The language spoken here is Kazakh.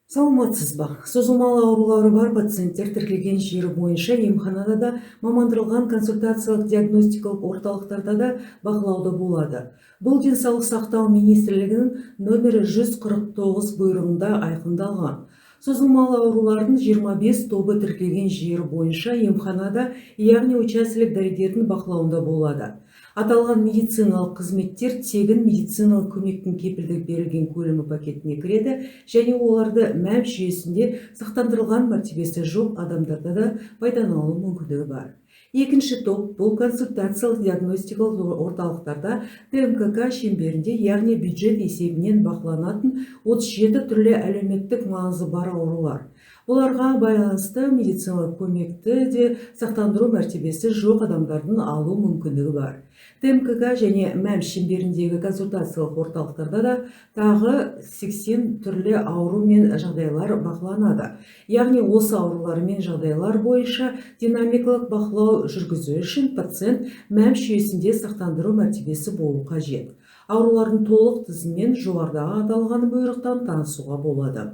Саламатсыз ба? Созылмалы аурулары бар пациенттер тіркелген жері бойынша емханада да, мамандырылған консультациялық диагностикалық орталықтарда да бақылауда болады. Бұл денсаулық сақтау министрлігінің нөмірі 149 бұйрығында айқындалған. Созылмалы аурулардың 25 тобы тіркелген жері бойынша емханада, яғни учаскелік дәрігердің бақылауында болады. Аталған медициналық қызметтер тегін медициналық көмектің кепілдік берілген көлемі пакетіне кіреді және оларды мәм жүйесінде сақтандырылған мәртебесі жоқ адамдарда да пайдалану мүмкіндігі бар. Екінші топ бұл консультациялық диагностикалық орталықтарда ТМКК шеңберінде, яғни бюджет есебінен бақыланатын 37 түрлі әлеуметтік маңызы бар аурулар. Оларға байланысты медициналық көмекті де сақтандыру мәртебесі жоқ адамдардың алу мүмкіндігі бар. ТМКК және мәм шеңберіндегі консультациялық орталықтарда да тағы 80 түрлі ауру мен жағдайлар бақыланады. Яғни осы аурулар мен жағдайлар бойынша динамикалық бақылау жүргізу үшін пациент мәм жүйесінде сақтандыру мәртебесі болу қажет. Аурулардың толық тізімімен жоғарыдағы аталған бұйрықтан танысуға болады.